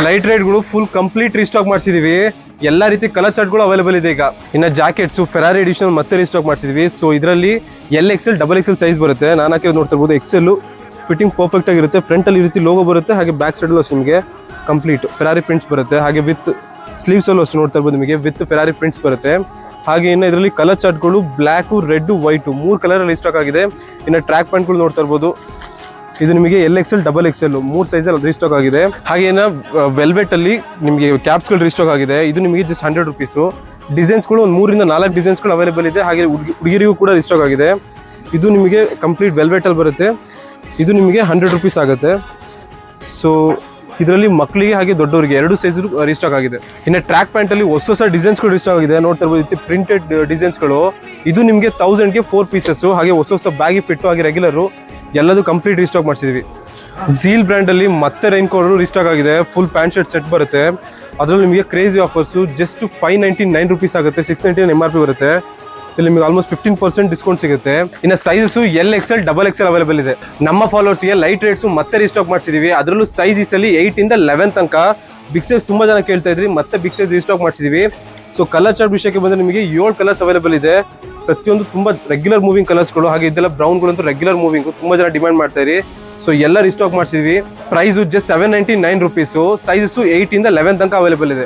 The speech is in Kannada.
ಲೈಟ್ ರೇಟ್ಗಳು ಫುಲ್ ಕಂಪ್ಲೀಟ್ ರೀಸ್ಟಾಕ್ ಮಾಡಿಸಿದೀವಿ. ಎಲ್ಲ ರೀತಿ ಕಲರ್ ಚಾರ್ಟ್ಗಳು ಅವೈಲೇಬಲ್ ಇದೆ ಈಗ. ಇನ್ನು ಜಾಕೆಟ್ಸ್ ಫೆರಾರಿ ಎಡಿಷನ್ ಮತ್ತೆ ರೀಸ್ಟಾಕ್ ಮಾಡಿಸಿದೀವಿ. ಸೊ ಇದರಲ್ಲಿ XL XXL ಸೈಜ್ ಬರುತ್ತೆ. ನಾನು ಹಾಕಿರೋದು ನೋಡ್ತಾ ಇರ್ಬೋದು. XL ಫಿಟ್ಟಿಂಗ್ ಪರ್ಫೆಕ್ಟ್ ಆಗಿರುತ್ತೆ. ಫ್ರಂಟ್ ಅಲ್ಲಿ ಈ ರೀತಿ ಲೋಗೋ ಬರುತ್ತೆ. ಹಾಗೆ ಬ್ಯಾಕ್ ಸೈಡ್ ಅಲ್ಲೂ ನಿಮಗೆ ಕಂಪ್ಲೀಟ್ ಫೆರಾರಿ ಪ್ರಿಂಟ್ಸ್ ಬರುತ್ತೆ. ಹಾಗೆ ವಿತ್ ಸ್ಲೀವ್ಸ್ ಅಲ್ಲೂ ಅಷ್ಟು ನೋಡ್ತಾ ಇರ್ಬೋದು ನಿಮಗೆ ವಿತ್ ಫೆರಾರಿ ಪ್ರಿಂಟ್ಸ್ ಬರುತ್ತೆ. ಹಾಗೆ ಇನ್ನು ಇದರಲ್ಲಿ ಕಲರ್ ಚಾರ್ಟ್ಗಳು ಬ್ಲ್ಯಾಕು, ರೆಡ್, ವೈಟು 3 ಕಲರ್ ಅಲ್ಲಿ ಸ್ಟಾಕ್ ಆಗಿದೆ. ಇನ್ನು ಟ್ರ್ಯಾಕ್ ಪ್ಯಾಂಟ್ಗಳು ನೋಡ್ತಾ ಇರ್ಬೋದು. ಇದು ನಿಮಗೆ XL XXL 3 ಸೈಜಲ್ಲಿ ರೀಸ್ಟಾಕ್ ಆಗಿದೆ. ಹಾಗೆ ಇನ್ನು ವೆಲ್ವೆಟ್ ಅಲ್ಲಿ ನಿಮಗೆ ಕ್ಯಾಪ್ಸ್ಗಳು ರೀಸ್ಟಾಕ್ ಆಗಿದೆ. ಇದು ನಿಮಗೆ ಜಸ್ಟ್ 100 ರುಪೀಸು. ಡಿಸೈನ್ಸ್ಗಳು ಒಂದು 3 ರಿಂದ 4 ಡಿಸೈನ್ಸ್ಗಳು ಅವೈಲೇಬಲ್ ಇದೆ. ಹಾಗೆ ಹುಡುಗಿರಿಗೂ ಕೂಡ ರೀಸ್ಟಾಕ್ ಆಗಿದೆ. ಇದು ನಿಮಗೆ ಕಂಪ್ಲೀಟ್ ವೆಲ್ವೆಟ್ ಅಲ್ಲಿ ಬರುತ್ತೆ. ಇದು ನಿಮಗೆ 100 ರುಪೀಸ್ ಆಗುತ್ತೆ. ಸೊ ಇದರಲ್ಲಿ ಮಕ್ಕಳಿಗೆ ಹಾಗೆ ದೊಡ್ಡವರಿಗೆ 2 ಸೈಜ್ ರೀಸ್ಟಾಕ್ ಆಗಿದೆ. ಇನ್ನು ಟ್ರ್ಯಾಕ್ ಪ್ಯಾಂಟ್ ಅಲ್ಲಿ ಹೊಸ ಡಿಸೈನ್ಸ್ಗಳು ರೀಸ್ಟಾಕ್ ಆಗಿದೆ. ನೋಡ್ತಾ ಇರ್ಬೋದು ಪ್ರಿಂಟೆಡ್ ಡಿಸೈನ್ಸ್ಗಳು. ಇದು ನಿಮಗೆ 1000ಗೆ 4 ಪೀಸಸ್. ಹಾಗೆ ಹೊಸ ಬ್ಯಾಗಿ ಫಿಟ್ಟು ಹಾಗೆ ರೆಗ್ಯುಲರು ಎಲ್ಲದೂ ಕಂಪ್ಲೀಟ್ ರೀಸ್ಟಾಕ್ ಮಾಡಿಸಿದ್ವಿ. ಝೀಲ್ ಬ್ರ್ಯಾಂಡ್ ಅಲ್ಲಿ ಮತ್ತೆ ರೈನ್ ಕೋಟ್ ರೀಸ್ಟಾಕ್ ಆಗಿದೆ. ಫುಲ್ ಪ್ಯಾಂಟ್ ಶರ್ಟ್ ಸೆಟ್ ಬರುತ್ತೆ. ಅದರಲ್ಲಿ ನಿಮಗೆ ಕ್ರೇಜಿ ಆಫರ್ಸು ಜಸ್ಟ್ 599 ರುಪೀಸ್ ಆಗುತ್ತೆ. 699 MRP ಬರುತ್ತೆ. ಇಲ್ಲಿ ನಿಮಗೆ ಆಲ್ಮೋಸ್ಟ್ 15% ಡಿಸ್ಕೌಂಟ್ ಸಿಗುತ್ತೆ. ಇನ್ನು ಸೈಜಸ್ XL XXL ಅವೈಲೇಬಲ್ ಇದೆ. ನಮ್ಮ ಫಾಲೋವರ್ಸ್ಗೆ ಲೈಟ್ ರೇಟ್ಸ್ ಮತ್ತೆ ರೀಸ್ಟಾಕ್ ಮಾಡಿಸಿದೀವಿ. ಅದರಲ್ಲೂ ಸೈಜಸ್ ಅಲ್ಲಿ 8 ಇಂದ 11 ತನಕ. ಬಿಗ್ ಸೈಜ್ ತುಂಬಾ ಜನ ಕೇಳ್ತಾ ಇದ್ರಿ, ಮತ್ತೆ ಬಿಗ್ ಸೈಜ್ ರೀಸ್ಟಾಕ್ ಮಾಡಿಸಿದೀವಿ. ಸೊ ಕಲರ್ ಚಾರ್ಟ್ ವಿಷಯಕ್ಕೆ ಬಂದ್ರೆ ನಿಮಗೆ 7 ಕಲರ್ಸ್ ಅವೈಲೇಬಲ್ ಇದೆ. ಪ್ರತಿಯೊಂದು ತುಂಬಾ ರೆಗ್ಯುಲರ್ ಮೂವಿಂಗ್ ಕಲರ್ಸ್ಗಳು. ಹಾಗೆ ಇದೆಲ್ಲ ಬ್ರೌನ್ಗಳಂತೂ ರೆಗ್ಯುಲರ್ ಮೂವಿಂಗ್, ತುಂಬಾ ಜನ ಡಿಮ್ಯಾಂಡ್ ಮಾಡ್ತಾ ಇರಿ. ಸೊ ಎಲ್ಲ ರೀಸ್ಟಾಕ್ ಮಾಡಿಸಿದ್ವಿ. Price just 799 rupees. ಸೈಜಸ್ 8 ಇಂದ 11 ತನಕ ಅವೈಲೇಬಲ್ ಇದೆ.